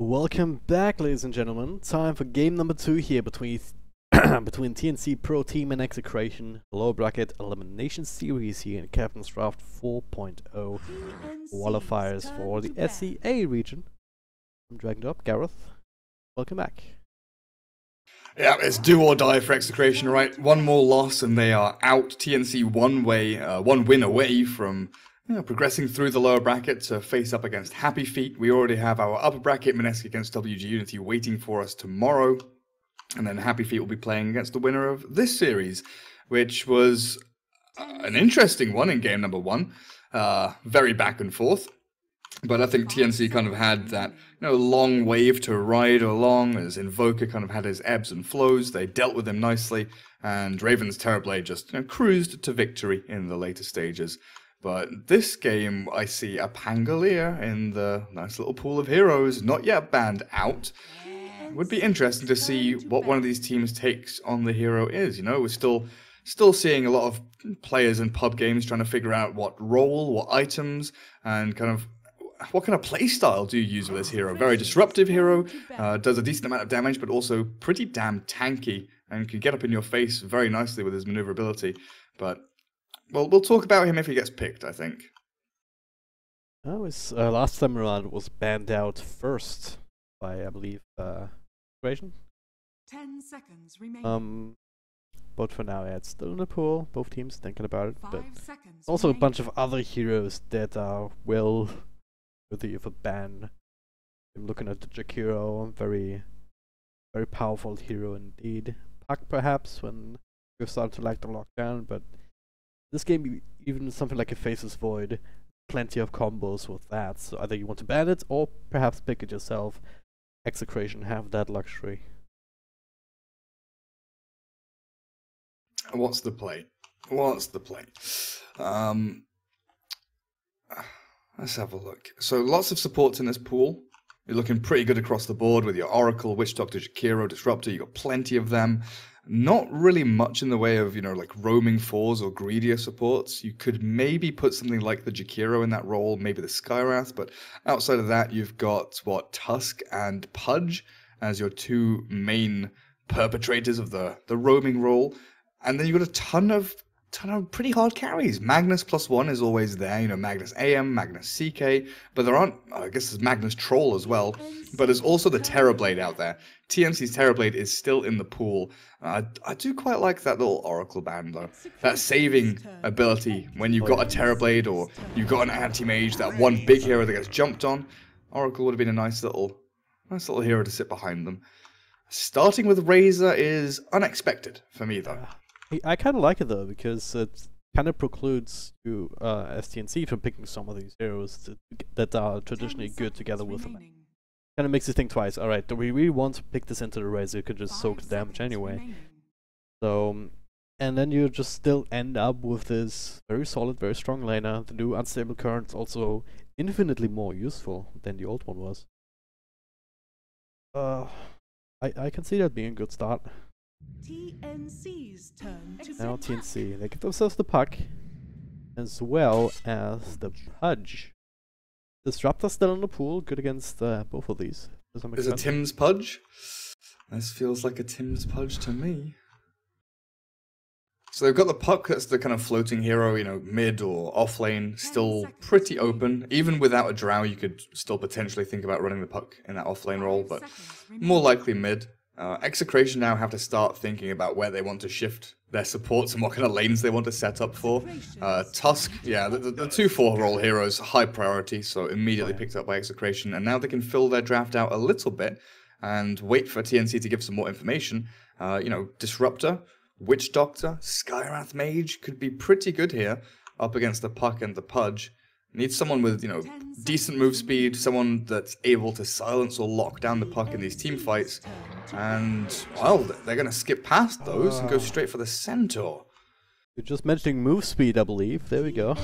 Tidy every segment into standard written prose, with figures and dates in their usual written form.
Welcome back, ladies and gentlemen. Time for game number 2 here between TNC Pro Team and Execration, lower bracket elimination series here in Captain's Draft 4.0 qualifiers for the SEA region. I'm dragged up, Gareth. Welcome back. Yeah, it's do or die for Execration, right? One more loss and they are out. TNC one win away from progressing through the lower bracket to face up against Happy Feet. We already have our upper bracket Mineski against WG Unity waiting for us tomorrow. And then Happy Feet will be playing against the winner of this series, which was an interesting one in game number 1. Very back and forth. But I think TNC kind of had that long wave to ride along, as Invoker kind of had his ebbs and flows. They dealt with him nicely, and Raven's Terrorblade just cruised to victory in the later stages. But this game, I see a Pangolier in the nice little pool of heroes, not yet banned out. It would be interesting to see what one of these teams takes on the hero is. We're still seeing a lot of players in pub games trying to figure out what role, what items, and what kind of playstyle do you use with this hero? Very disruptive hero, does a decent amount of damage, but also pretty damn tanky, and can get up in your face very nicely with his maneuverability. But well, we'll talk about him if he gets picked, I think. Oh, his last time around was banned out first by, I believe, Execration. 10 seconds remaining. But for now, yeah, it's still in the pool. Both teams thinking about it, but 5 seconds also a remaining. bunch of other heroes that are well worthy of a ban. I'm looking at the Jakiro, very powerful hero indeed. Puck perhaps when we've started to like the lockdown, but this game, even something like a Faceless Void, plenty of combos with that. So either you want to ban it or perhaps pick it yourself. Execration have that luxury. What's the play? Let's have a look. So lots of supports in this pool. You're looking pretty good across the board with your Oracle, Witch Doctor, Jakiro, Disruptor. You got plenty of them. Not really much in the way of, like roaming fours or greedier supports. You could maybe put something like the Jakiro in that role, maybe the Skywrath, but outside of that, you've got, Tusk and Pudge as your two main perpetrators of the roaming role. And then you've got a ton of pretty hard carries. Magnus +1 is always there, Magnus AM, Magnus CK, but there aren't, I guess there's Magnus Troll as well, but there's also the Terrorblade out there. TNC's Terrorblade is still in the pool. I do quite like that little Oracle band though. That saving ability when you've got a Terrorblade or you've got an anti-mage, that one big hero that gets jumped on. Oracle would have been a nice little hero to sit behind them. Starting with Razor is unexpected for me though. I kind of like it though, because it kind of precludes you, as TNC, from picking some of these heroes that are traditionally good together with them. Kind of makes you think twice. Alright, do we really want to pick this into the Razor? You could just soak the damage anyway. So, and then you just still end up with this very solid, very strong laner. The new Unstable Current's also infinitely more useful than the old one was. I can see that being a good start. TNC's turn to Now TNC, they give themselves the Puck, as well as the Pudge. Disruptor's still in the pool, good against both of these. Is it Tim's Pudge? This feels like a Tim's Pudge to me. So they've got the Puck, that's the kind of floating hero, mid or off lane, still pretty open. Even without a Drow, you could still potentially think about running the Puck in that off lane role, but more likely mid. Execration now have to start thinking about where they want to shift their supports and what kind of lanes they want to set up for. Tusk, yeah, the 2/4 role heroes, high priority, so immediately picked up by Execration, and now they can fill their draft out a little bit and wait for TNC to give some more information. Disruptor, Witch Doctor, Skywrath Mage could be pretty good here up against the Puck and the Pudge. Need someone with, decent move speed, someone that's able to silence or lock down the Puck in these team fights. And, well, they're going to skip past those and go straight for the Centaur. You're just mentioning move speed, I believe. There we go.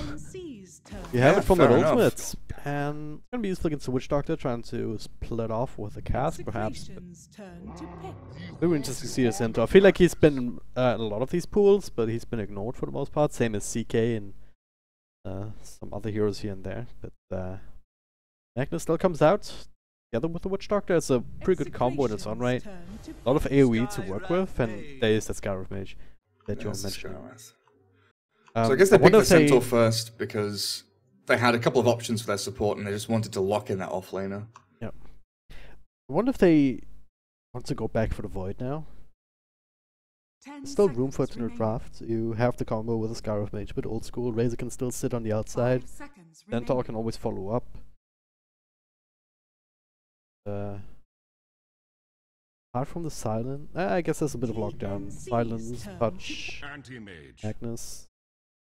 You have it from the ultimates. And it's going to be useful against the Witch Doctor, trying to split off with a cast, perhaps. Very interesting to see the Centaur. I feel like he's been in a lot of these pools, but he's been ignored for the most part. Same as CK and some other heroes here and there, but Magnus still comes out. together with the Witch Doctor, it's a pretty good combo in its own right. A lot of AoE to work with, and there is that Scarab Mage that you mentioned. So I guess they picked the Centaur first because they had a couple of options for their support, and they just wanted to lock in that offlaner. Yep. I wonder if they want to go back for the Void now. There's still room for it in the draft. You have the combo with a Scarab Mage, but old school. Razor can still sit on the outside. Centaur can always follow up. Apart from the Silent, I guess there's a bit of lockdown. Silence, Touch, Magnus.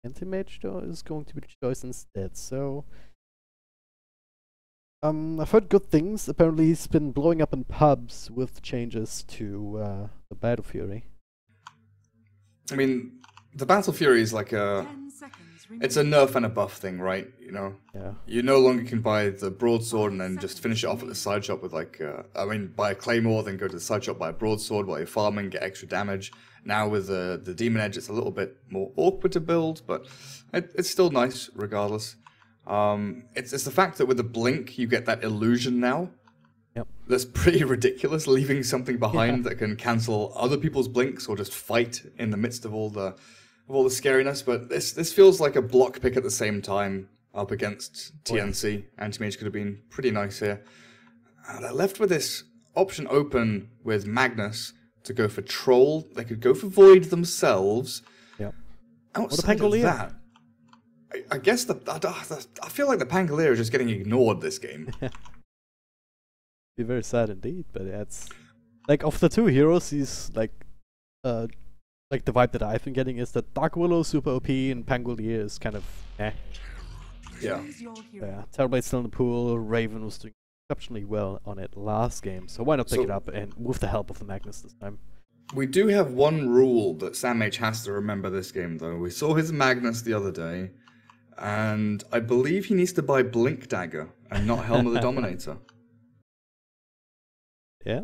Anti-Mage though is going to be the choice instead, so... I've heard good things. Apparently he's been blowing up in pubs with changes to the Battle Fury. I mean, the Battle Fury is like a... It's a nerf and a buff thing, right? You know? Yeah. You no longer can buy the broadsword and then just finish it off at the side shop with like... I mean, buy a claymore, then go to the side shop, buy a broadsword while you're farming, get extra damage. Now with the Demon Edge, it's a little bit more awkward to build, but it's still nice regardless. It's the fact that with the Blink, you get that illusion now. Yep. That's pretty ridiculous, leaving something behind that can cancel other people's blinks or just fight in the midst of all the scariness. But this feels like a block pick at the same time up against TNC. Anti-Mage could have been pretty nice here. They're left with this option open with Magnus to go for Troll. They could go for Void themselves. Yep. Outside of that, I guess I feel like the Pangolier is just getting ignored this game. Be very sad indeed, but it's like of the two heroes, he's like the vibe that I've been getting is that Dark Willow super OP and Pangolier is kind of eh. Yeah. Yeah. Terrorblade's still in the pool. Raven was doing exceptionally well on it last game, so why not pick it up and with the help of the Magnus this time? We do have one rule that Sam H has to remember this game though. We saw his Magnus the other day, and I believe he needs to buy Blink Dagger and not Helm of the Dominator. Yeah.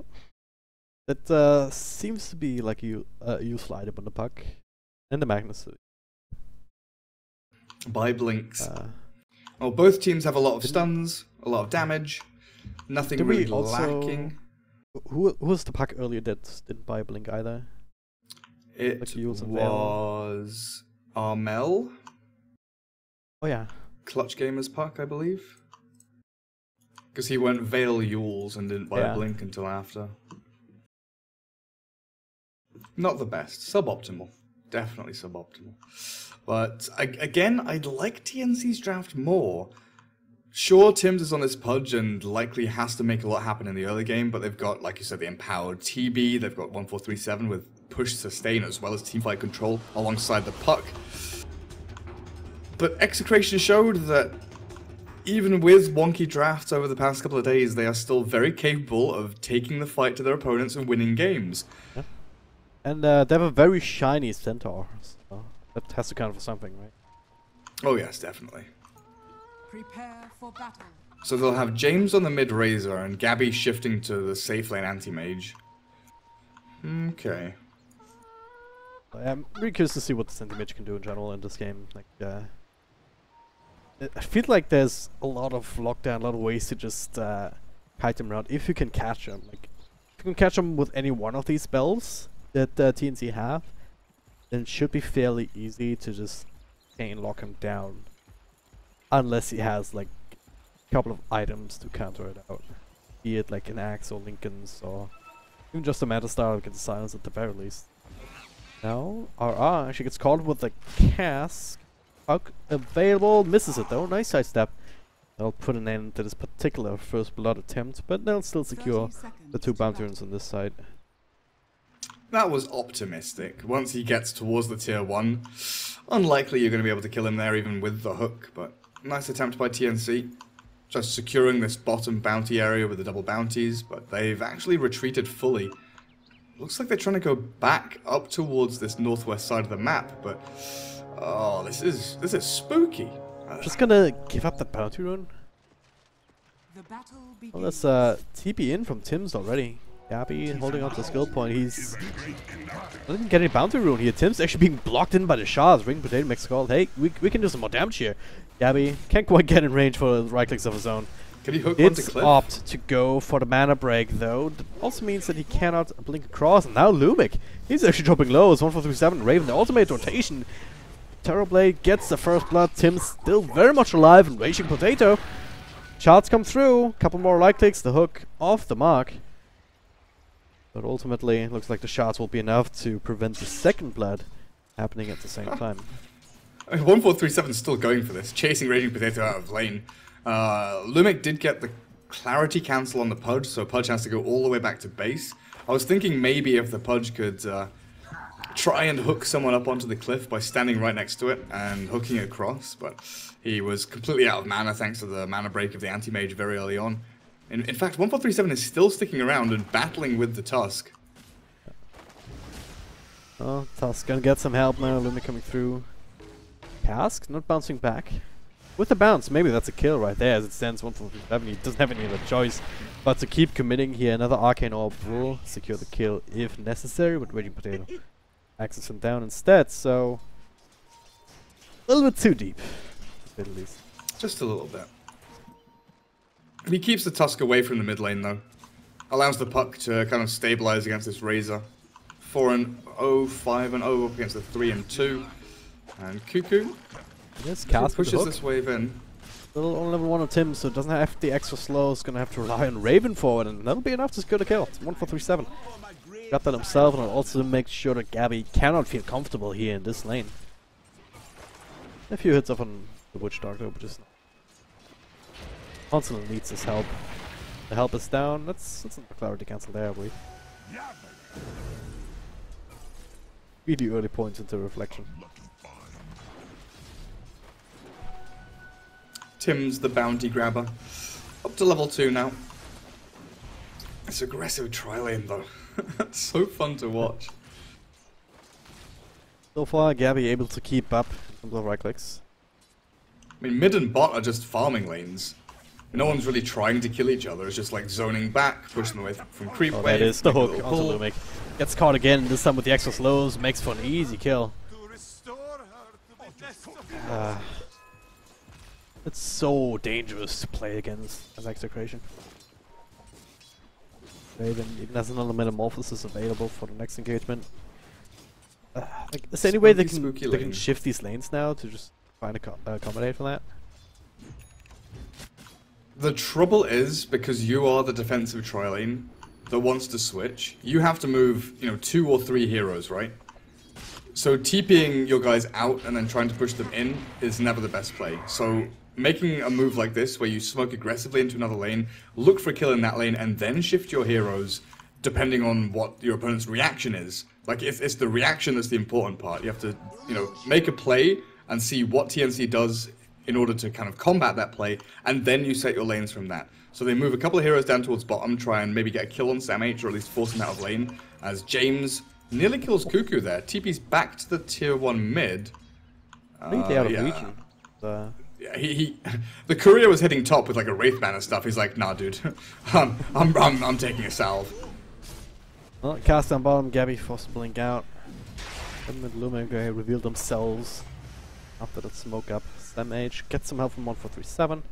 That seems to be like a useful item on the puck. And the Magnus. Buy Blinks. Well, both teams have a lot of stuns, a lot of damage, nothing really lacking. Who was the puck earlier that didn't buy a Blink either? It was Armel. Oh yeah. Clutch Gamer's puck, I believe. Because he went Veil Yules and didn't buy a Blink until after. Not the best. Suboptimal. Definitely suboptimal. But, again, I'd like TNC's draft more. Sure, Tim's is on this pudge and likely has to make a lot happen in the early game, but they've got, like you said, the empowered TB, they've got 1437 with push sustain as well as teamfight control alongside the puck. But Execration showed that even with wonky drafts over the past couple of days, they are still very capable of taking the fight to their opponents and winning games. Yeah. And they have a very shiny Centaur, so that has to count for something, right? Oh yes, definitely. Prepare for battle. So they'll have James on the mid Razor and Gabby shifting to the safe lane anti-mage. Okay. I'm really curious to see what the anti-mage can do in general in this game. Like, I feel like there's a lot of lockdown, a lot of ways to just kite them around if you can catch them. Like, if you can catch them with any one of these spells that TNC have, then it should be fairly easy to just chain lock him down. Unless he has like a couple of items to counter it out. Be it like an axe or Lincoln's or even just a Meta Star that gets silence at the very least. Now, RR actually gets caught with a cask. Puck available, misses it though, nice side step. They'll put an end to this particular first blood attempt, but they'll still secure the two bounty runes on this side. That was optimistic. Once he gets towards the tier 1, unlikely you're going to be able to kill him there even with the hook, but nice attempt by TNC. Just securing this bottom bounty area with the double bounties, but they've actually retreated fully. Looks like they're trying to go back up towards this northwest side of the map, but oh, this is spooky. Just gonna give up the bounty rune. The battle begins. Well, let's TP in from Tim's already. Gabby holding on to the skill point. He's not even getting bounty rune here. Tim's actually being blocked in by the shards. Ring Potato makes a call. Hey, we can do some more damage here. Gabby can't quite get in range for the right clicks of his own. Can he hook onto Did Cliff? opt to go for the mana break though. That also means that he cannot blink across. And now Lumic, he's actually dropping low. It's 1-4-3-7. Raven, the ultimate rotation. Terrorblade gets the first blood. Tim's still very much alive and raging potato. Shots come through. Couple more right clicks. The hook off the mark. But ultimately, it looks like the shots will be enough to prevent the second blood happening at the same time. 1-4-3-7 is still going for this, chasing Raging Potato out of lane. Lumic did get the clarity cancel on the Pudge, so Pudge has to go all the way back to base. I was thinking maybe if the Pudge could try and hook someone up onto the cliff by standing right next to it and hooking it across, but he was completely out of mana thanks to the mana break of the Anti-Mage very early on. In fact, 1-4-3-7 is still sticking around and battling with the Tusk. Oh, Tusk gonna get some help now. Lumic coming through. Cask not bouncing back. With the bounce, maybe that's a kill right there as it stands 1-4-3-7. He doesn't have any other choice but to keep committing here. Another Arcane Orb will secure the kill if necessary, but Raging Potato axes him down instead, so a little bit too deep, at least. Just a little bit. He keeps the Tusk away from the mid lane though. Allows the Puck to kind of stabilize against this Razor. 4-0, 5-0 up against the 3-2. And Cuckoo Yes, Cask pushes this wave in. Still on level 1 of Tim, so it doesn't have the extra slow. It's gonna have to rely on Raven forward, and that'll be enough to secure the kill. It's 1-4-3-7. Got that himself, and I'll also make sure that Gabby cannot feel comfortable here in this lane. A few hits off on the Witch Doctor, but just constantly needs his help. The help is down. That's a clarity cancel there, I believe. Really early points into reflection. Tim's the bounty grabber. Up to level 2 now. It's aggressive tri-lane though. It's so fun to watch. So far, Gabby able to keep up in terms of right clicks. I mean, mid and bot are just farming lanes. No one's really trying to kill each other. It's just like zoning back, pushing away from creep wave. That is the hook onto Lumic. Gets caught again, this time with the extra slows. Makes for an easy kill. It's so dangerous to play against as Execration. Raven even has another metamorphosis available for the next engagement. Like, is there any way they can shift these lanes now to just try and accommodate for that? The trouble is, because you are the defensive tri-lane that wants to switch, you have to move, 2 or 3 heroes, right? So TPing your guys out and then trying to push them in is never the best play. So making a move like this, where you smoke aggressively into another lane, look for a kill in that lane, and then shift your heroes, depending on what your opponent's reaction is. Like, it's the reaction that's the important part. You have to, make a play and see what TNC does in order to kind of combat that play, and then you set your lanes from that. So they move a couple of heroes down towards bottom, try and maybe get a kill on Sam H, or at least force him out of lane, as James nearly kills Cuckoo there. TP's back to the tier 1 mid. Completely out of region. Yeah, the courier was hitting top with like a Wraith Man and stuff. He's like, nah, dude, I'm taking a salve. Well, cast down bottom, Gabby forced to blink out. Them and Lumic reveal themselves after that smoke up. Sam H gets some help from 1-4-3-7.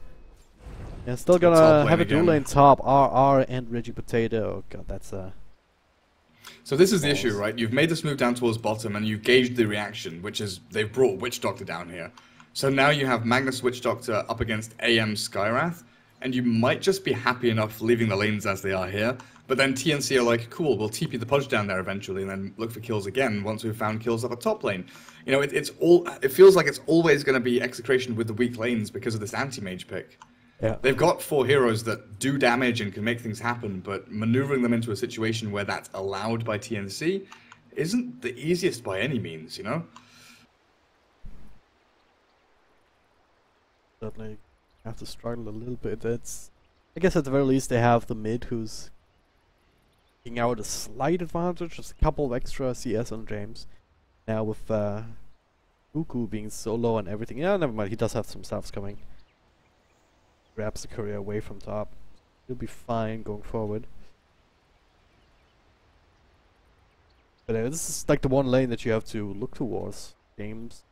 Yeah, still gonna have a dual lane top, RR and Raging Potato. Oh god, that's So this is the issue, right? You've made this move down towards bottom and you've gauged the reaction, which is they've brought Witch Doctor down here. So now you have Magnus Witch Doctor up against AM Skywrath, and you might just be happy enough leaving the lanes as they are here, but then TNC are like, cool, we'll TP the Pudge down there eventually and then look for kills again once we've found kills up at top lane. It feels like it's always going to be Execration with the weak lanes because of this anti-mage pick. yeah. They've got 4 heroes that do damage and can make things happen, but maneuvering them into a situation where that's allowed by TNC isn't the easiest by any means, Certainly have to struggle a little bit. I guess at the very least they have the mid who's taking out a slight advantage, just a couple of extra CS on James. Now with Cuckoo being so low and everything, yeah, never mind, he does have some stuffs coming. Grabs the courier away from top. He'll be fine going forward. But this is like the one lane that you have to look towards. James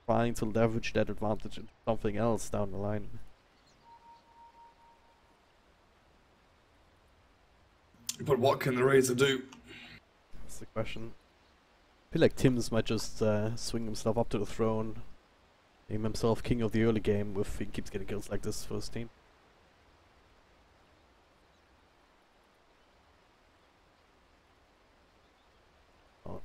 trying to leverage that advantage into something else down the line. But what can the Razor do? That's the question. I feel like Tims might just swing himself up to the throne, name himself king of the early game if he keeps getting kills like this for his team. Oh.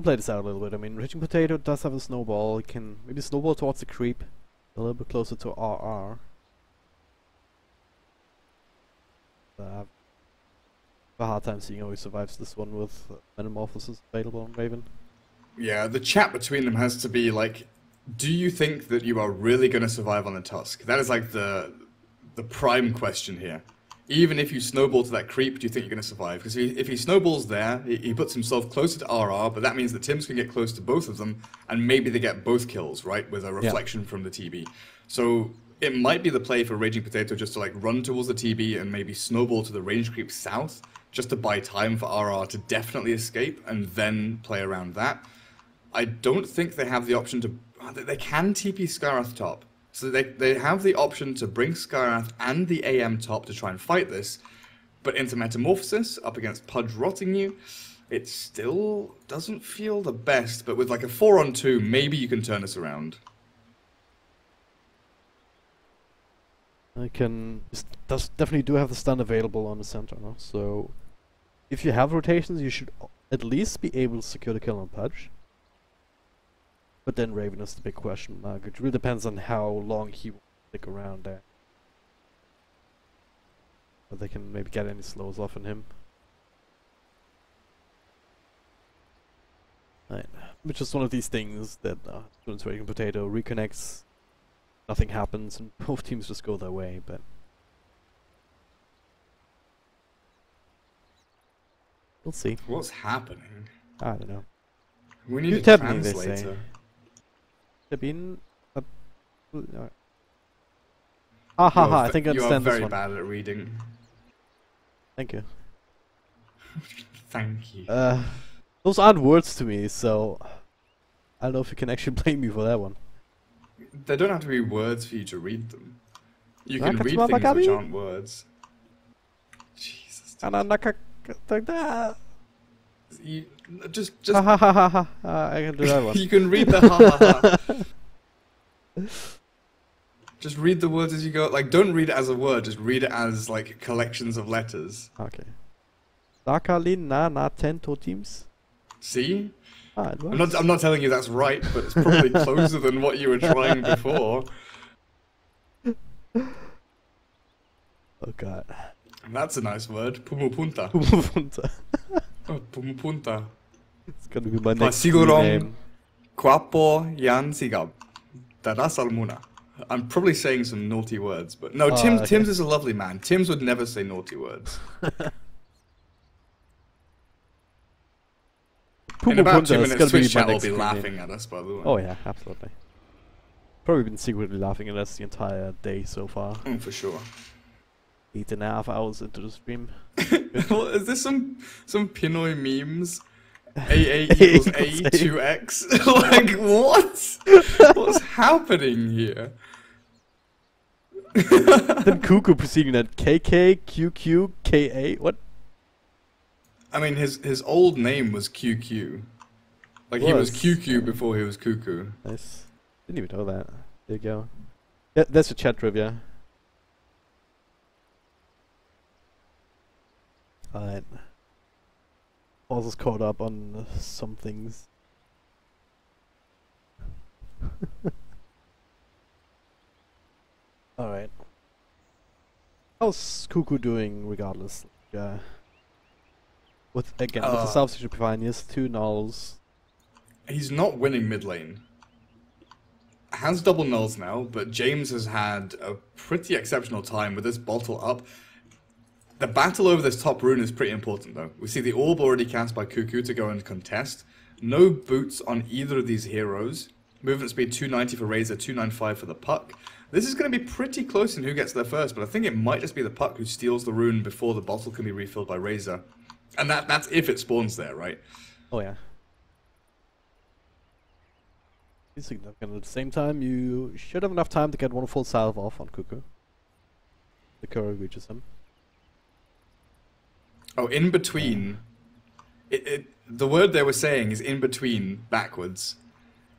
Play this out a little bit. I mean, Raging Potato does have a snowball. He can maybe snowball towards the creep, a little bit closer to RR. A hard time seeing how he survives this one with Metamorphosis available on Raven. Yeah, the chat between them has to be like, do you think that you are really going to survive on the Tusk? That is like the prime question here. Even if you snowball to that creep, do you think you're going to survive? Because if he snowballs there, he puts himself closer to RR, but that means that Tims can get close to both of them, and maybe they get both kills, right? With a reflection from the TB. So it might be the play for Raging Potato just to like run towards the TB and maybe snowball to the range creep south, just to buy time for RR to definitely escape, and then play around that. I don't think they have the option to... They can TP Skarath top. So they have the option to bring Skarath and the AM top to try and fight this. But into Metamorphosis, up against Pudge rotting you, it still doesn't feel the best. But with like a 4-on-2, maybe you can turn this around. Definitely do have the stun available on the center now. So if you have rotations, you should at least be able to secure the kill on Pudge. But then Raven is the big question mark. It really depends on how long he will stick around there. But they can maybe get any slows off on him. Right. Which is one of these things that Raging Potato reconnects, nothing happens, and both teams just go their way, but we'll see. What's happening? I don't know. We need a Tabini, they say. translator. Tabin? I think I understand You are this very one. bad at reading. Thank you. Thank you. Those aren't words to me, so I don't know if you can actually blame me for that one. There don't have to be words for you to read them. You can read Nakatsuba things Bagabi? which aren't words. Jesus. You, just I can do that one. you can read the ha ha ha. Just read the words as you go. Like, don't read it as a word. Just read it as like collections of letters. Okay. Dakalin na tento teams. See? It I'm not telling you that's right, but it's probably closer than what you were trying before. Oh god. And that's a nice word. Pumupunta. Pumupunta. Oh, Pumupunta. It's gonna be my next Pasigurong name. Quapo Yan Sigab. Daras Almuna. I'm probably saying some naughty words, but no, Okay. Tims is a lovely man. Tims would never say naughty words. In about 2 minutes, Twitch chat will be laughing at us, by the way. Oh yeah, absolutely. Probably been secretly laughing at us the entire day so far. For sure. 8.5 hours into the stream. Well, is this some Pinoy memes? AA equals A 2X? Like, what? What's happening here? Then Cuckoo proceeding at KKQQKA. What? I mean, his old name was QQ. Like, he was QQ before he was Cuckoo. Nice. Didn't even know that. There you go. Yeah, that's your chat trivia. Alright. Also caught up on some things. Alright. How's Cuckoo doing regardless? With the South should be fine. He has 2 nulls. He's not winning mid lane. Has double nulls now, but James has had a pretty exceptional time with this bottle up. The battle over this top rune is pretty important though. We see the orb already cast by Cuckoo to go and contest. No boots on either of these heroes. Movement speed 290 for Razor, 295 for the Puck. This is going to be pretty close in who gets there first, but I think it might just be the Puck who steals the rune before the bottle can be refilled by Razor. And that's if it spawns there, right? Oh yeah. Significant. At the same time, you should have enough time to get one full salve off on Cuckoo. The curry reaches him. Oh, in between. The word they were saying is in between backwards.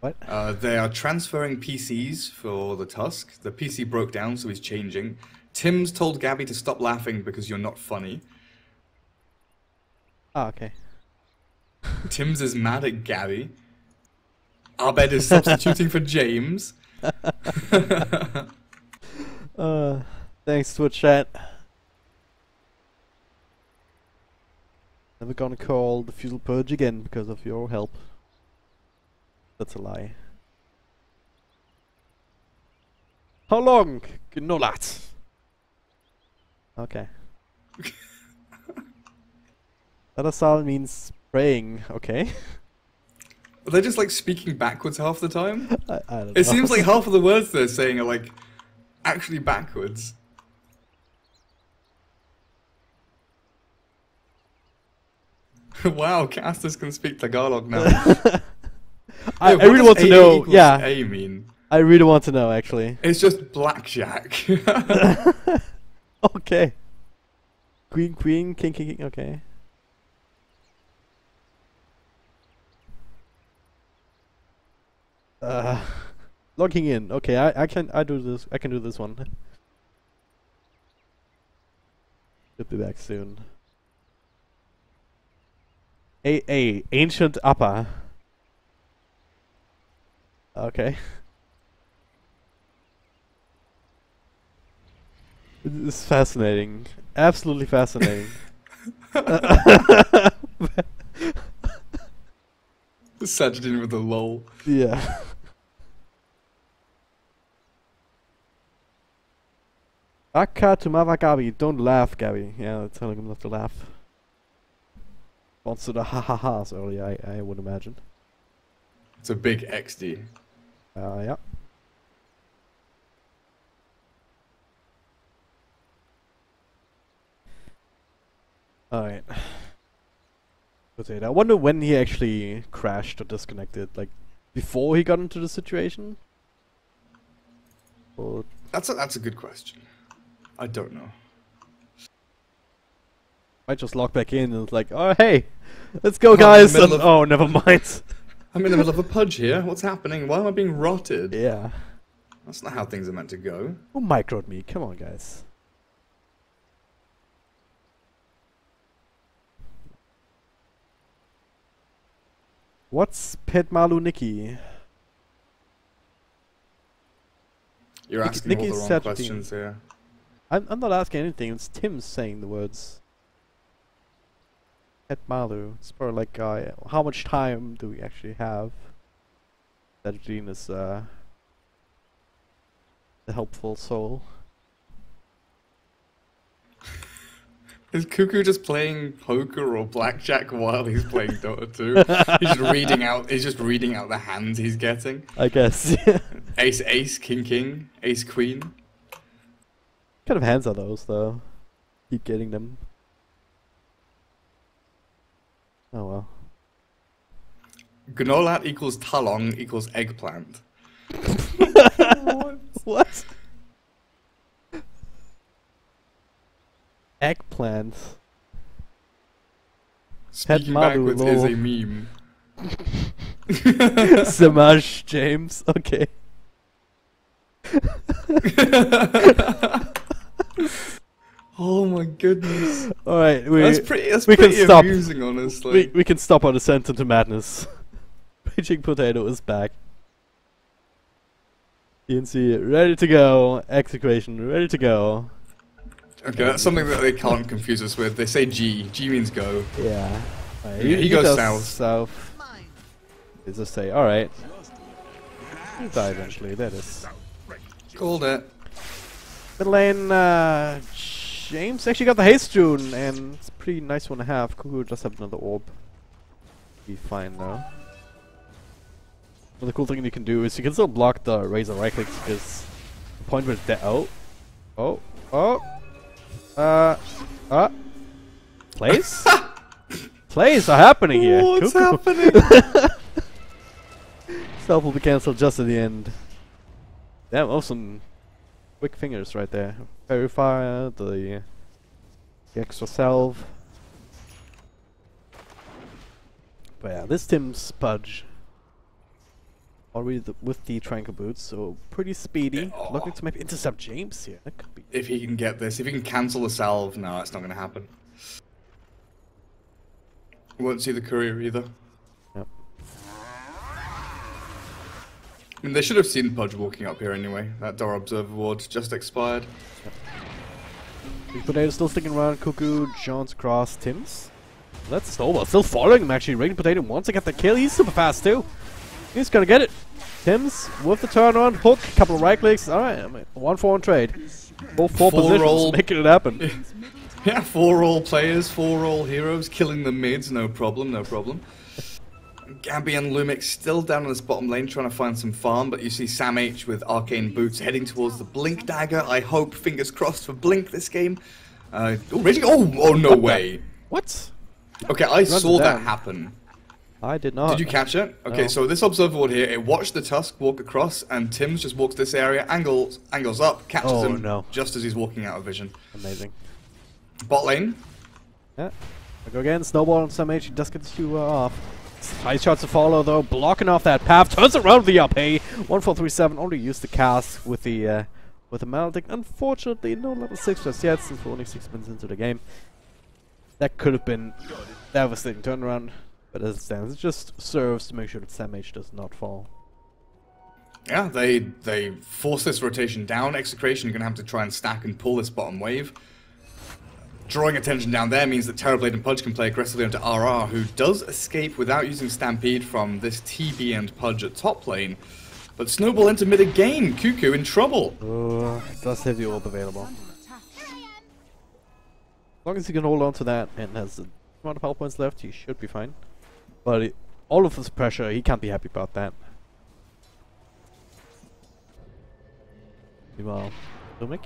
What? They are transferring PCs for the Tusk. The PC broke down, so he's changing. Tim's told Gabby to stop laughing because you're not funny. Ah, okay. Tim's is mad at Gabby. Abed is substituting for James. Thanks, Twitch chat. Never gonna call the Fusel Purge again because of your help. That's a lie. How long? Gnollat. Okay. Adasal means praying, okay. Are they just like speaking backwards half the time? I don't know. It seems like half of the words they're saying are like actually backwards. Wow, casters can speak Tagalog now. I What really does want to A know. equals Yeah, A mean? I really want to know actually. It's just blackjack. Okay. Queen, queen, king, king, king. Okay. Logging in. Okay, I can do this. I can do this one. Should be back soon. Ancient upper. Okay. This is fascinating. Absolutely fascinating. Sajid with a lol. Yeah. Akka to Mava Gabi. Don't laugh, Gabi. Yeah, telling him not to laugh. Wants to the ha-ha-has earlier, I would imagine. It's a big XD. Yeah. Alright. I wonder when he actually crashed or disconnected. Like, before he got into the situation? Or That's a good question. I don't know. might just log back in and it's like, oh hey, let's go guys! And, oh, never mind. I'm in the middle of a pudge here. What's happening? Why am I being rotted? Yeah. That's not how things are meant to go. Who microed me? Come on, guys. What's Pet Malu Nikki? You're Nick- asking all Nicky's the wrong Sajid. questions here. I'm not asking anything. It's Tim saying the words. Pet Malu. It's probably like, how much time do we actually have? Sajid is the helpful soul. Is Cuckoo just playing poker or blackjack while he's playing Dota 2? He's just reading out the hands he's getting. I guess. Ace, ace, king, king, ace, queen. What kind of hands are those, though? Keep getting them. Oh well. Gnolat equals talong equals eggplant. What? Eggplant. Speaking Madu, backwards is lol. a meme. Samash James. Okay. Oh my goodness. Alright, That's we pretty can stop. amusing, honestly. we can stop our descent into madness. Raging Potato is back. TNC ready to go. Execration ready to go. Okay, that's something that they can't confuse us with. They say G. G means go. Yeah. Alright, Yeah, he goes does south. South. They just say, alright. He'll die eventually, that is. Called it. Mid lane, James actually got the haste rune, and it's a pretty nice one to have. Cuckoo just have another orb. Be fine though. Well, the cool thing you can do is you can still block the razor right clicks because the point where it's dead. Plays? Plays are happening here. What's Cuckoo. happening? Self will be cancelled just at the end. Damn, awesome. Quick fingers right there. Verifier, the extra self. But yeah, this Tim's Pudge. Already with the Tranquil Boots, so pretty speedy. Oh. Looking to maybe intercept James here. That could be. If he can get this, if he can cancel the salve, no, that's not going to happen. Won't see the courier either. Yep. I mean, they should have seen Pudge walking up here anyway. That Door Observer Ward just expired. Big Potato still sticking around. Cuckoo, Jones across, Tim's. That's Snowball still following him actually. Raging Potato wants to get the kill. He's super fast too. He's gonna get it. Tim's with the turnaround hook, couple of right clicks. Alright, 1-4 trade. Both four positions, making it happen. Yeah, 4-roll players, 4-roll heroes, killing the mids, no problem, no problem. Gabby and Lumix still down in this bottom lane trying to find some farm, but you see Sam H with Arcane Boots heading towards the Blink Dagger. I hope, fingers crossed for Blink this game. Oh, no way. What? Okay, I saw that happen. I did not. Did you catch it? Okay, No. so this Observer Ward here, it watched the Tusk walk across, and Tim's just walks this area, angles up, catches him just as he's walking out of vision. Amazing. Bot lane. Yeah. I go again. Snowball on some H. He does get you off. High shots to follow though, blocking off that path. Turns around the up. Hey, 1437. Only used the cast with the Maledict. Unfortunately, no level 6 just yet, since we're only 6 minutes into the game. That could have been devastating turnaround, but as it stands, it just serves to make sure that Sam H does not fall. Yeah, they force this rotation down. Execration are going to have to try and stack and pull this bottom wave. Drawing attention down there means that Terrorblade and Pudge can play aggressively onto RR, who does escape without using Stampede from this TB and Pudge at top lane. But Snowball into mid again. Cuckoo in trouble. Does have the orb available. As long as he can hold on to that and has the amount of health points left, he should be fine. But all of this pressure, he can't be happy about that. Meanwhile, Lumik,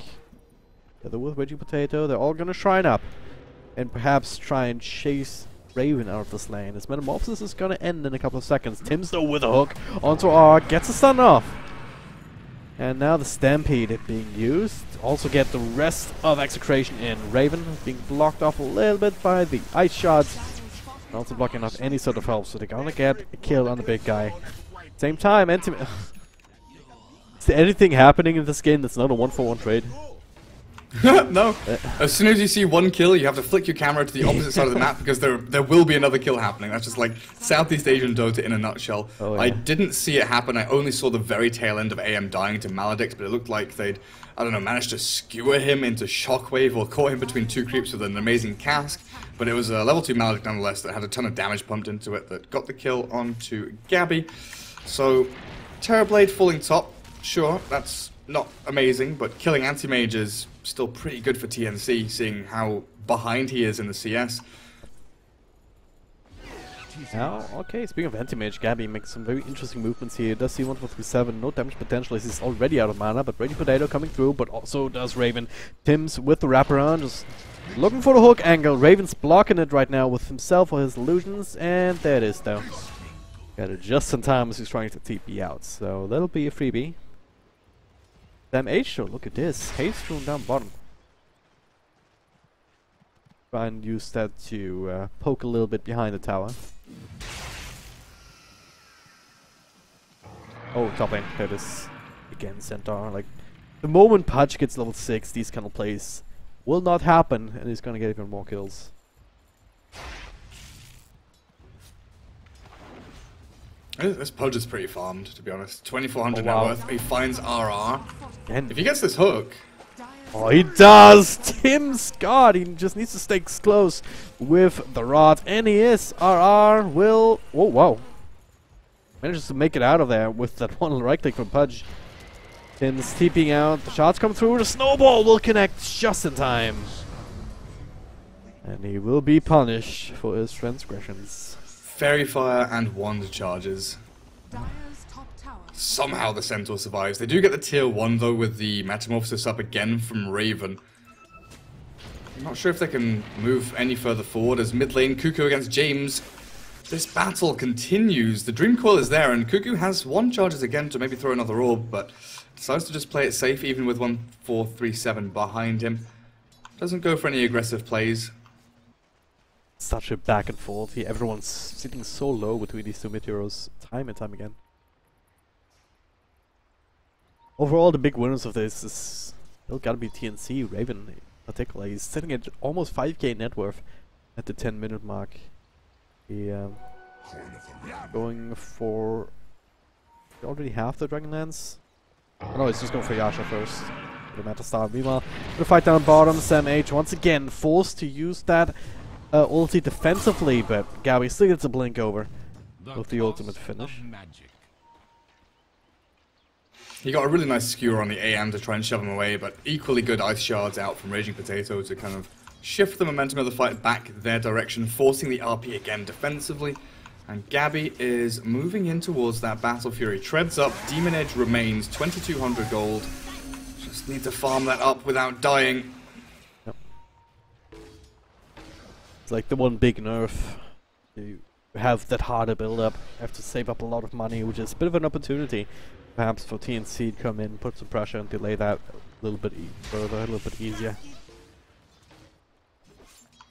together with Veggie Potato, they're all gonna shrine up. And perhaps try and chase Raven out of this lane. His Metamorphosis is gonna end in a couple of seconds. Tim's though with a hook onto R, gets a stun off. And now the Stampede being used. Also get the rest of Execration in. Raven being blocked off a little bit by the ice shots. And also blocking off any sort of help, so they're gonna get a kill on the big guy. Same time, is there anything happening in this game that's not a 1-for-1 trade? No. As soon as you see one kill, you have to flick your camera to the opposite side of the map because there will be another kill happening. That's just like Southeast Asian Dota in a nutshell. Oh, yeah. I didn't see it happen. I only saw the very tail end of AM dying to Maledict, but it looked like they'd, I don't know, managed to skewer him into Shockwave or caught him between two creeps with an amazing cask. But it was a level 2 Maledict nonetheless that had a ton of damage pumped into it that got the kill onto Gabby. So, Terrorblade falling top, sure, that's not amazing, but killing Anti-Mage is still pretty good for TNC, seeing how behind he is in the CS. Now, okay, speaking of Anti-Mage, Gabby makes some very interesting movements here. Does see 1-4-3-7, no damage potential as he's already out of mana, but Ready Potato coming through, but also does Raven. Tim's with the wraparound, just looking for the hook angle. Raven's blocking it right now with himself or his illusions, and there it is though. Got it just in time as he's trying to TP out, so that'll be a freebie. Damn H, look at this. Haste Rune down bottom. Try and use that to poke a little bit behind the tower. Oh, top lane. There it is. Again, Centaur. Like, the moment Pudge gets level 6, these kind of plays will not happen, and he's gonna get even more kills. This Pudge is pretty farmed, to be honest. 2400 Oh, wow. net worth. He finds RR. And If he gets this hook, oh, he does! Tim Scott! He just needs to stay close with the rod. And he is! RR will... Oh, wow. Manages to make it out of there with that one right click from Pudge. Tim's TPing out. The shots come through. The snowball will connect just in time. And he will be punished for his transgressions. Fairy Fire and Wand charges. Dire's top tower. Somehow the Centaur survives. They do get the tier 1 though with the Metamorphosis up again from Raven. I'm not sure if they can move any further forward as mid lane Cuckoo against James. This battle continues. The Dream Coil is there and Cuckoo has 1 charges again to maybe throw another orb, but decides to just play it safe even with 1-4-3-7 behind him. Doesn't go for any aggressive plays. such a back and forth here. Everyone's sitting so low between these two mid heroes time and time again. Overall, the big winners of this is still gotta be TNC, Raven in particular. He's sitting at almost 5k net worth at the 10-minute mark. He going for... He already have the Dragonlance? Oh, no, he's just going for Yasha first. The meta star. Meanwhile, the fight down bottom, Sam H once again forced to use that ulti defensively, but Gabby still gets a blink over with the ultimate finish. He got a really nice skewer on the AM to try and shove him away, but equally good ice shards out from Raging Potato to kind of shift the momentum of the fight back their direction, forcing the RP again defensively. And Gabby is moving in towards that Battle Fury. Treads up, Demon Edge remains, 2200 gold. Just need to farm that up without dying. Yep. It's like the one big nerf. You have that harder build up, have to save up a lot of money, which is a bit of an opportunity perhaps for TNC to come in, put some pressure and delay that a little bit further, a little bit easier.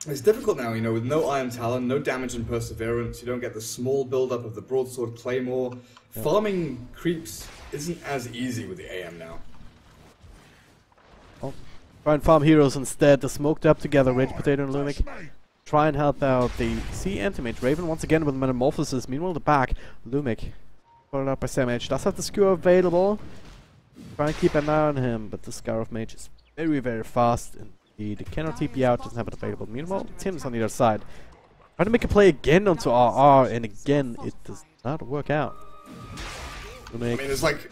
It's difficult now, you know, with no Iron Talon, no damage and Perseverance, you don't get the small build-up of the Broadsword Claymore. Yep. Farming creeps isn't as easy with the AM now. Oh. Try and farm heroes instead. They're smoked up together, Raging Potato and Lumic. Try and help out the Sea Antimage. Raven once again with Metamorphosis. Meanwhile, the back, Lumic, followed up by Sam H, does have the skewer available. Try and keep an eye on him, but the Scar of Mage is very, very fast. Indeed, it cannot TP out, doesn't have it available. Meanwhile, Tim's on the other side. Trying to make a play again onto RR, and again, it does not work out. Lumic, I mean, there's like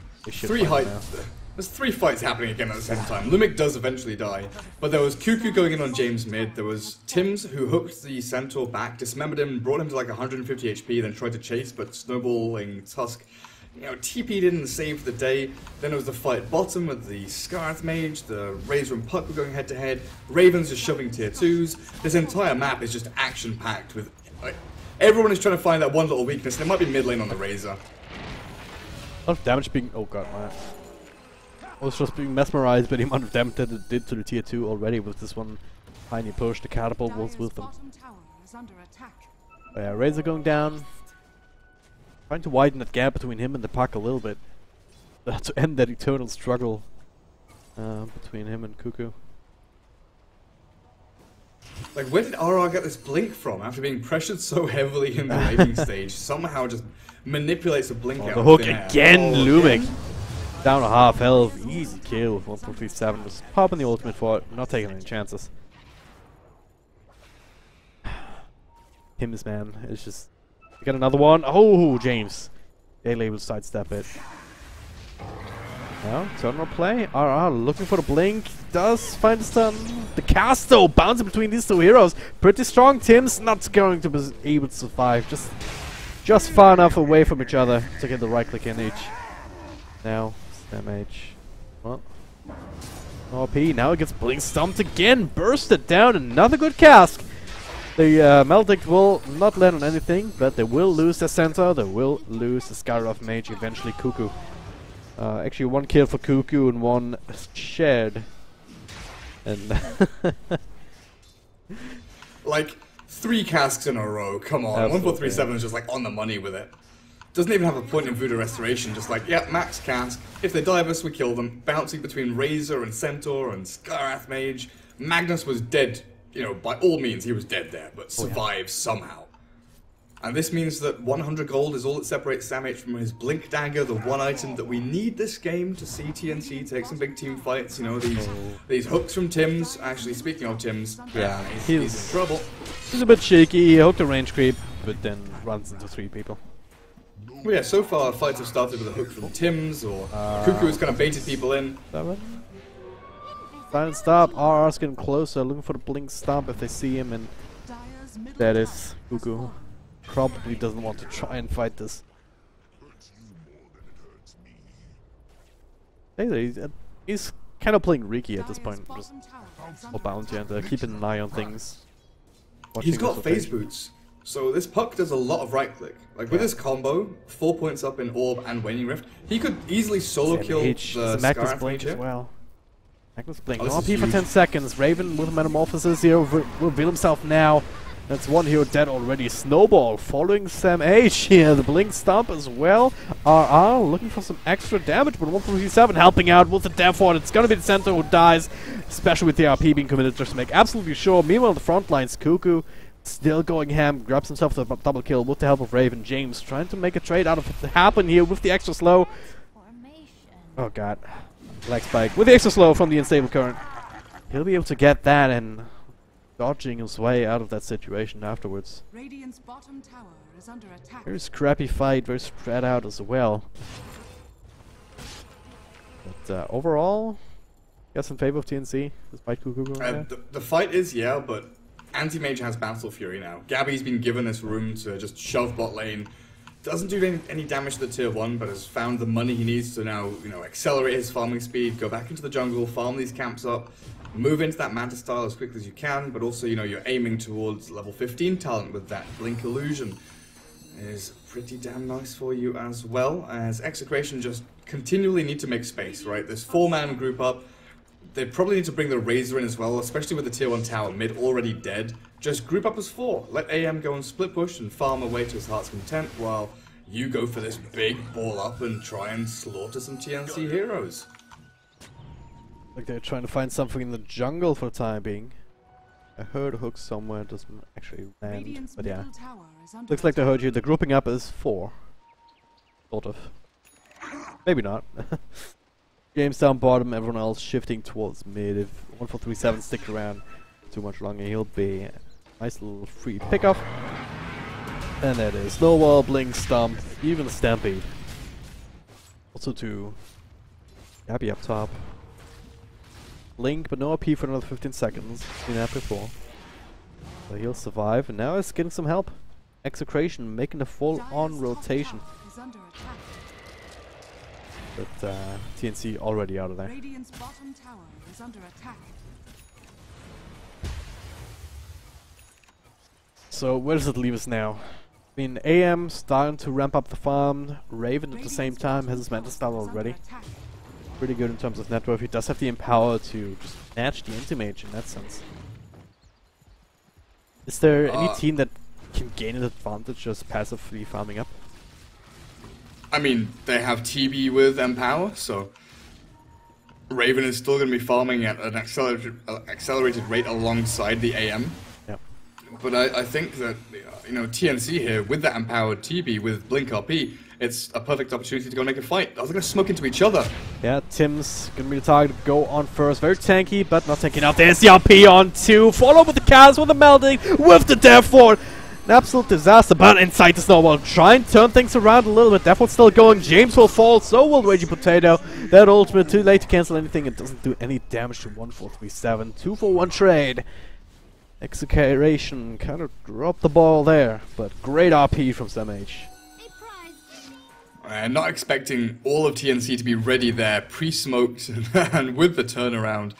there's three fights happening again at the same time. Lumic does eventually die, but there was Cuckoo going in on James mid, there was Tims who hooked the Centaur back, dismembered him, brought him to like 150 HP, then tried to chase, but Snowballing Tusk, you know, TP'd in and saved the day. Then there was the fight bottom with the Scarth Mage, the Razor and Puck were going head to head, Raven's just shoving tier 2s. This entire map is just action-packed with, like, everyone is trying to find that one little weakness, and it might be mid lane on the Razor. A lot of damage being... oh god, man. I was just being mesmerized by the amount of damage that it did to the tier 2 already with this one tiny push. The catapult was with them. Yeah, Razor going down. Trying to widen that gap between him and the Puck a little bit. To end that eternal struggle between him and Cuckoo. Like, where did RR get this blink from after being pressured so heavily in the laning stage? Somehow just manipulates a blink out. The hook again, Lumic. Down to half health, easy kill with 1.37. Just popping the ultimate for it, not taking any chances. Tim's man, it's just... We got another one. Oh, James. They label sidestep it. Now, terminal play. RR looking for the blink. Does find the stun. The cast though, bouncing between these two heroes. Pretty strong. Tim's not going to be able to survive. Just far enough away from each other to get the right click in each. Now, damage. Well, OP. Now it gets blink stumped again. Bursted down. Another good cask. The Maledict will not land on anything, but they will lose their Centaur. They will lose the Scar of Mage. Eventually, Cuckoo. Actually, one kill for Cuckoo and one shared. And like 3 casks in a row. Come on, 1.37 is just like on the money with it. Doesn't even have a point in Voodoo Restoration. Just like, yeah, max cask. If they dive us, we kill them. Bouncing between Razor and Centaur and Scarath Mage. Magnus was dead. You know, by all means, he was dead there, but survived somehow. And this means that 100 gold is all that separates Sam H from his Blink Dagger, the one item that we need this game to see TNC take some big team fights. You know, these hooks from Tim's. Actually, speaking of Tim's, yeah, he's in trouble. He's a bit shaky. He hooked a range creep, but then runs into 3 people. Well, yeah, so far fights have started with a hook from Tim's, or Cuckoo has kind of baited people in. Silent stop. RR's getting closer, looking for the blink stomp if they see him, and that is Cuckoo. Probably doesn't want to try and fight this. He's kind of playing Riki at this point, just for bounty and keeping an eye on things. He's got phase boots, so this Puck does a lot of right click. Like with his combo, 4 points up in Orb and Waning Rift, he could easily solo kill the Magnus Blink as well. Magnus Blink, no RP for 10 seconds. Raven with a Metamorphosis here will reveal himself now. That's one hero dead already. Snowball following Sam H here. The Blink Stomp as well. RR looking for some extra damage, but 147 helping out with the death ward. It's gonna be the center who dies, especially with the RP being committed just to make absolutely sure. Meanwhile, the front lines, Cuckoo still going ham, grabs himself the double kill with the help of Raven. James trying to make a trade out of it to happen here with the extra slow. Oh god. Lag spike with the extra slow from the unstable current. He'll be able to get that and dodging his way out of that situation afterwards. Radiant's bottom tower is under attack. Very scrappy fight, very spread out as well. But overall, guess in favor of TNC, despite Cuckoo going there. The fight is, yeah, but Anti-Mage has Battle Fury now. Gabby's been given this room to just shove bot lane. Doesn't do any damage to the tier 1, but has found the money he needs to now, accelerate his farming speed, go back into the jungle, farm these camps up, move into that Manta style as quickly as you can, but also, you're aiming towards level 15 talent with that Blink Illusion. Is pretty damn nice for you as well, as Execration just continually need to make space, right? This 4-man group up. They probably need to bring the Razor in as well, especially with the tier 1 tower mid already dead. Just group up as 4. Let AM go and split push and farm away to his heart's content while you go for this big ball up and try and slaughter some TNC heroes. Like they're trying to find something in the jungle for the time being. I heard a hook somewhere, doesn't actually land, Radiant's but yeah. middle tower is under Looks like they heard you. The grouping up is 4. Sort of. Maybe not. James down bottom, everyone else shifting towards mid. If 1437 stick around too much longer, he'll be a nice little free pickup. And there it is. Snowball, Blink, Stomp, even a Stampede. Also to Gabby up top. Blink, but no AP for another 15 seconds. Seen that before. So he'll survive, and now he's getting some help. Execration making a full-on rotation. is under attack. But TNC already out of there. Radiant's bottom tower is under attack. So where does it leave us now? I mean, AM starting to ramp up the farm. Raven at the same time has his Manta style already. Pretty good in terms of net worth. He does have the empower to just match the Anti-Mage in that sense. Is there any team that can gain an advantage just passively farming up? I mean, they have TB with Empower, so Raven is still going to be farming at an accelerated rate alongside the AM. Yep. But I think that, TNC here, with that Empowered TB, with Blink RP, it's a perfect opportunity to go make a fight. They're going to smoke into each other. Yeah, Tim's going to be the target to go on first. Very tanky, but not tanky enough. There's the RP on 2. Follow with the cast, with the melting, with the Death Ward. An absolute disaster, but inside the Snowball. Try and turn things around a little bit. Death Ward's still going. James will fall, so will Raging Potato. That ultimate, too late to cancel anything. It doesn't do any damage to 1437. 2-for-1 trade. Execration kind of dropped the ball there, but great RP from Sam H. Not expecting all of TNC to be ready there, pre-smoked, and with the turnaround.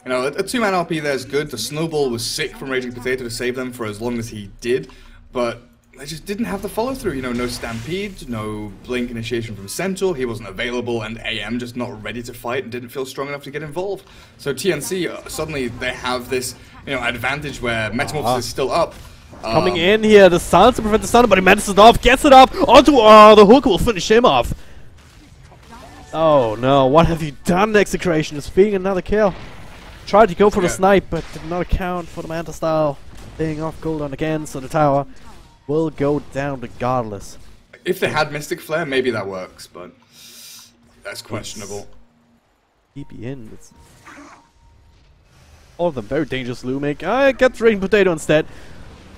A 2-man RP there is good. The Snowball was sick from Raging Potato to save them for as long as he did, but they just didn't have the follow-through. No Stampede, no Blink initiation from Centaur, he wasn't available, and AM just not ready to fight and didn't feel strong enough to get involved. So TNC, suddenly they have this, advantage where Metamorphosis is still up. Coming in here, the Suns to prevent the Stun, but he manages it off, gets it up, onto the hook will finish him off. Oh no, what have you done, Execration? Is feeding another kill. Tried to go for the snipe, but did not account for the Manta style being off cooldown again, so the tower will go down regardless. If they had Mystic Flare, maybe that works, but that's questionable. TP in. It's all of them very dangerous. Lumik gets Raging Potato instead.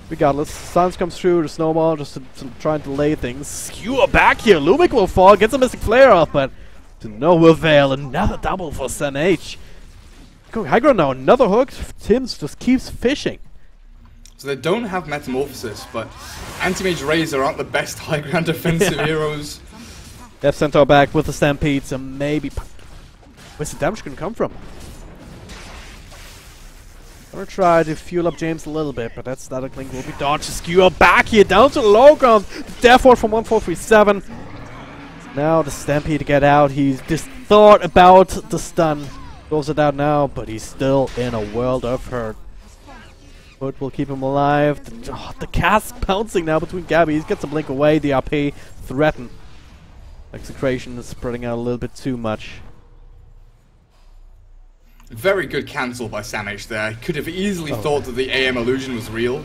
Regardless, Sans comes through the Snowball just to try and delay things. Skewer back here. Lumik will fall, gets a Mystic Flare off, but to no avail. Another double for Sam H. Going high ground now, another hook. Tim's just keeps fishing. So they don't have Metamorphosis, but Anti-Mage Razor aren't the best high ground defensive heroes. They have Centaur back with the Stampede, so maybe... Where's the damage going to come from? Gonna try to fuel up James a little bit, but that static link will be dodged. Skewer back here, down to the low ground. Death Ward from 1437. Now the Stampede to get out. He's just thought about the stun. Goes it out now, but he's still in a world of hurt. But will keep him alive. The cast bouncing now between Gabby. He gets a blink away. The RP threatened. Execration is spreading out a little bit too much. Very good cancel by Samh there. Could have easily thought that the AM illusion was real,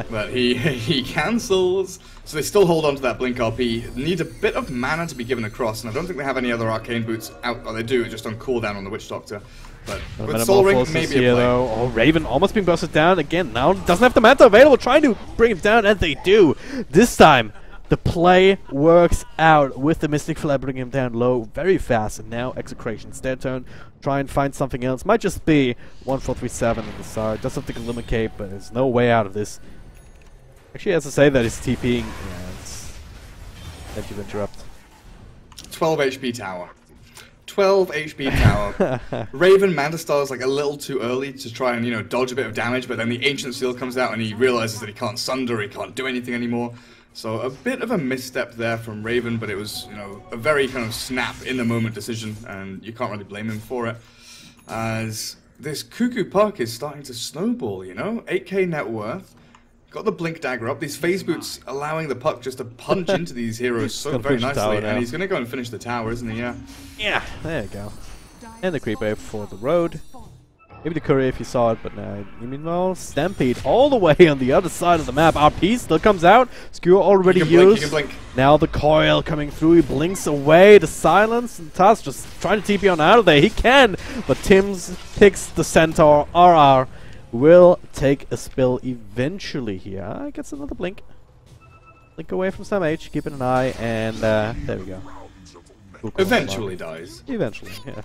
but he cancels. So they still hold on to that blink RP. Need a bit of mana to be given across, and I don't think they have any other arcane boots out. Or they do, just on cooldown on the Witch Doctor. But with Soul Ring, maybe a play. Oh, Raven almost being bursted down again. Now doesn't have the mana available, trying to bring him down, and they do. This time, the play works out with the Mystic Flare bringing him down low very fast. And now Execration's their turn. Try and find something else. Might just be 1437 in the side. Does have the Glimmer Cape, but there's no way out of this. Actually, has to say that he's TPing. Yeah, it's... Thank you to interrupt. 12 HP tower. 12 HP tower. Raven Mandastar is like a little too early to try and, you know, dodge a bit of damage, but then the Ancient Seal comes out and he realizes that he can't sunder, he can't do anything anymore. So a bit of a misstep there from Raven, but it was, you know, a very kind of snap in the moment decision, and you can't really blame him for it. As this Cuckoo Puck is starting to snowball, you know, 8k net worth. Got the Blink Dagger up. These phase boots allowing the Puck just to punch into these heroes so very nicely. And he's going to go and finish the tower, isn't he? Yeah. Yeah, there you go. And the creep wave for the road. Maybe the courier if you saw it, but no. You mean, well, Stampede all the way on the other side of the map. RP still comes out. Skewer already used. Now the coil coming through. He blinks away. The silence. And Taz just trying to TP on out of there. He can, but Tim's picks the Centaur. RR will take a spill eventually here. Gets another blink. Blink away from Samh. Keeping an eye, and there we go. Eventually dies. Eventually, yeah.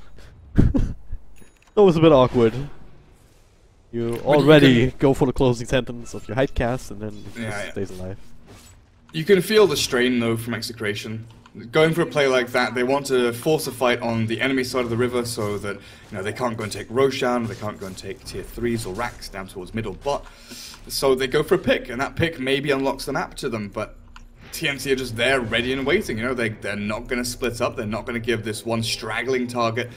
That was a bit awkward. You already go for the closing sentence of your hype cast, and then it just stays alive. You can feel the strain, though, from Execration. Going for a play like that, they want to force a fight on the enemy side of the river so that, you know, they can't go and take Roshan, they can't go and take tier 3s or racks down towards middle bot. So they go for a pick, and that pick maybe unlocks the map to them, but TNC are just there ready and waiting. You know, they're not going to split up, they're not going to give this one straggling target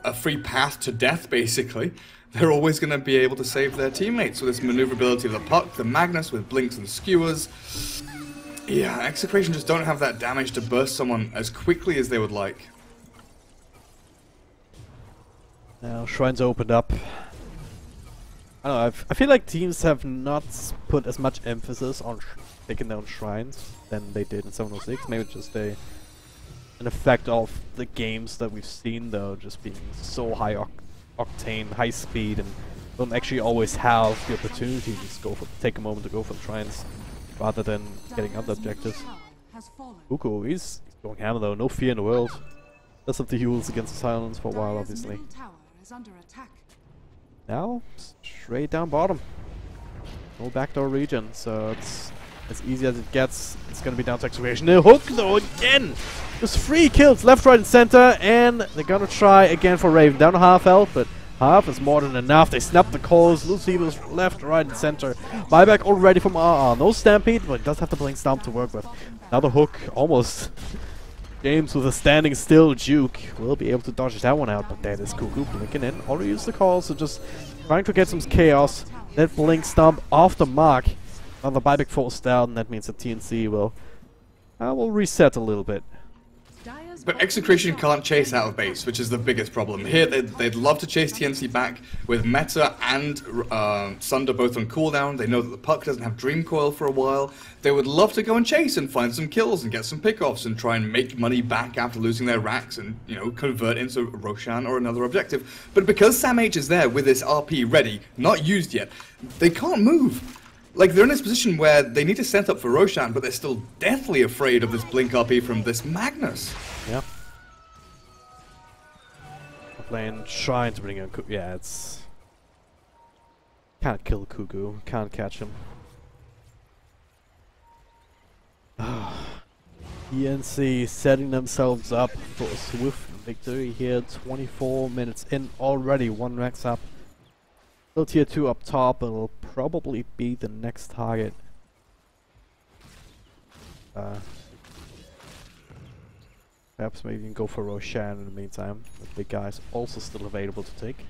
a free path to death, basically. They're always going to be able to save their teammates with this maneuverability of the Puck, the Magnus with blinks and skewers. Yeah, Execration just don't have that damage to burst someone as quickly as they would like. Now Shrines opened up. I don't know, I feel like teams have not put as much emphasis on taking down Shrines than they did in 706. Maybe it's just an effect of the games that we've seen, though, just being so high octane, high speed, and don't actually always have the opportunity to just take a moment to go for the Shrines, rather than getting other objectives. Uko, he's going hammer though, no fear in the world. Does have the heals against the silence for a while, obviously. Now, straight down bottom. No backdoor region, so it's as easy as it gets. It's gonna be down to Execration. The hook though, again! There's 3 kills, left, right, and center, and they're gonna try again for Raven. Down to half health, but half is more than enough. They snap the calls. Lucy was left, right, and center. Buyback already from RR. No Stampede, but he does have the Blink Stomp to work with. Now the hook almost. James with a standing still Juke will be able to dodge that one out, but there is Cuckoo blinking in. Already used the call, so just trying to get some chaos. That Blink Stomp off the mark. Now the buyback falls down, that means that TNC will reset a little bit. But Execration can't chase out of base, which is the biggest problem. Here, they'd love to chase TNC back with Meta and Sunder both on cooldown. They know that the Puck doesn't have Dream Coil for a while. They would love to go and chase and find some kills and get some pickoffs and try and make money back after losing their racks and, you know, convert into Roshan or another objective. But because Samh is there with this RP ready, not used yet, they can't move. Like, they're in this position where they need to set up for Roshan, but they're still deathly afraid of this Blink RP from this Magnus. Yeah. Playing Shrine to bring in Cuckoo. Yeah, it's... Can't kill Cuckoo. Can't catch him. TNC setting themselves up for a swift victory here. 24 minutes in already. 1 max up. Still tier 2 up top. It'll probably be the next target. Perhaps maybe you can go for Roshan in the meantime. The big guy's also still available to take.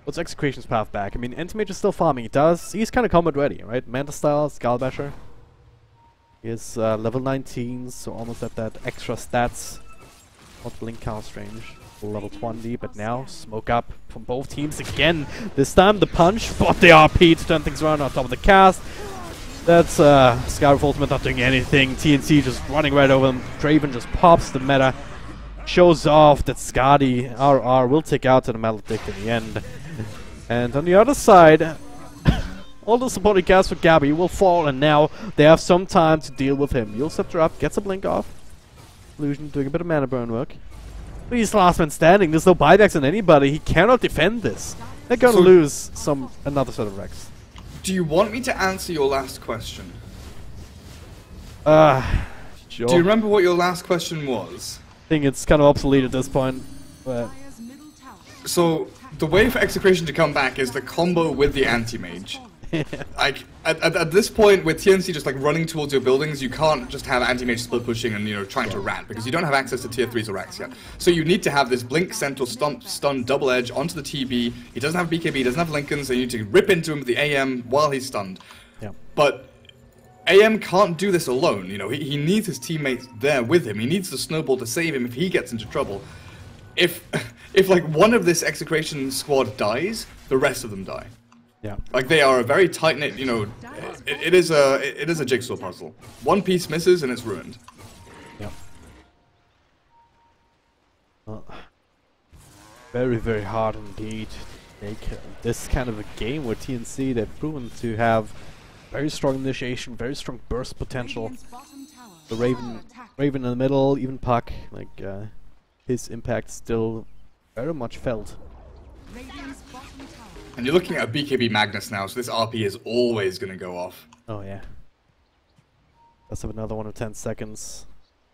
What's Execration's path back? I mean, Anti-Mage is still farming. He's kind of combat ready, right? Manta Style, Skull Basher. He is level 19, so almost at that extra stats. Not Blink Cast range. Level 20, but now smoke up from both teams again. This time the punch, but the RP to turn things around on top of the cast. That's Skyrim Ultimate not doing anything. TNC just running right over them. Draven just pops the meta. Shows off that Skadi RR will take out to the Maledict in the end. And on the other side, all the supporting casts for Gabby will fall, and now they have some time to deal with him. You'll scepter up, gets a blink off. Illusion doing a bit of mana burn work. But he's last man standing. There's no buybacks on anybody. He cannot defend this. They're gonna lose another set of wrecks. Do you want me to answer your last question? Sure. Do you remember what your last question was? I think it's kind of obsolete at this point. But Dire's middle tower. So, the way for Execration to come back is the combo with the Anti-Mage. Like, at this point, with TNC just like running towards your buildings, you can't just have Anti-Mage split pushing and, you know, trying to rat, because you don't have access to tier 3s or racks yet. So you need to have this Blink, Sentinel, Stun, Double Edge onto the TB. He doesn't have BKB, he doesn't have Lincoln, so you need to rip into him with the AM while he's stunned. yeah. But AM can't do this alone, you know, he needs his teammates there with him. He needs the snowball to save him if he gets into trouble. If like one of this Execration squad dies, the rest of them die. Yeah. Like, they are a very tight-knit, you know, it is a jigsaw puzzle. One piece misses and it's ruined. Yeah. Very, very hard indeed to make this kind of a game with TNC. They've proven to have very strong initiation, very strong burst potential. Radiant's bottom tower The is under attack. Raven in the middle, even Puck, like his impact still very much felt. Radiant's bottom tower. And you're looking at a BKB Magnus now, so this RP is always going to go off. Oh yeah. Let's have another 1 of 10 seconds.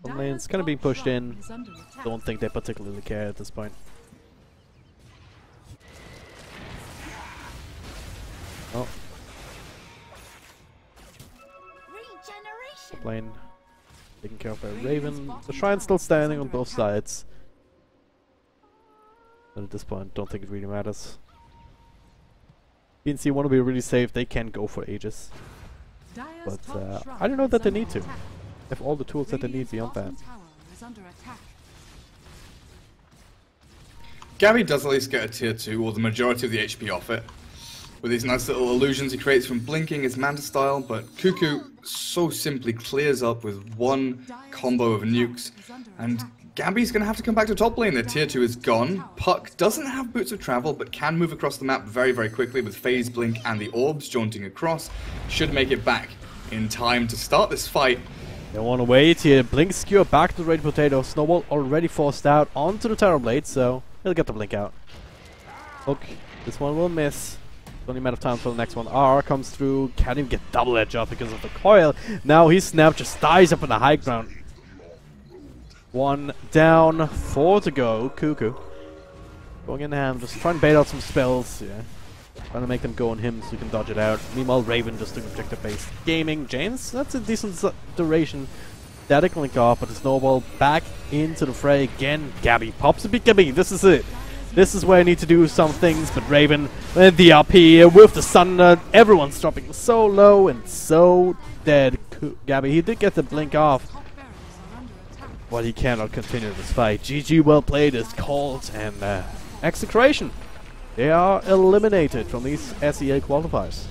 One lane's Dire's kind of being top pushed shrine in. is under attack. Don't think they particularly care at this point. Oh, Regeneration. lane taken care of by Raven. The shrine's still standing on both sides. But at this point, don't think it really matters. TNC want to be really safe. They can go for ages. Dire's But top shrine I don't know is that they under need to. attack. They have all the tools that they need Radiant's beyond that. bottom tower is under attack. Gabby does at least get a tier 2, or the majority of the HP off it. With these nice little illusions he creates from blinking his Manta style, but Cuckoo so simply clears up with one combo of nukes. And Gabby's going to have to come back to top lane. Their tier 2 is gone. Puck doesn't have boots of travel, but can move across the map very, very quickly with Phase Blink and the orbs jaunting across. Should make it back in time to start this fight. They want to wait here. Blink skewer back to the Red Potato. Snowball already forced out onto the Terrorblade, so he'll get the blink out. Hook. This one will miss. It's only a matter of time for the next one. RR comes through. Can't even get double edge up because of the coil. Now his snap just dies up in the high ground. 1 down, 4 to go. Cuckoo going in hand, just trying to bait out some spells. Yeah, trying to make them go on him so he can dodge it out. Meanwhile, Raven just doing objective-based gaming. James, that's a decent duration. Static link off, but the snowball back into the fray again. Gabby pops a big Gabby. This is it. This is where I need to do some things, but Raven with the RP with the Thunder. Everyone's dropping so low and so dead. Gabby, he did get the blink off, Top barracks are under attack. but he cannot continue this fight. GG, well played is called, and Execration. They are eliminated from these SEA qualifiers.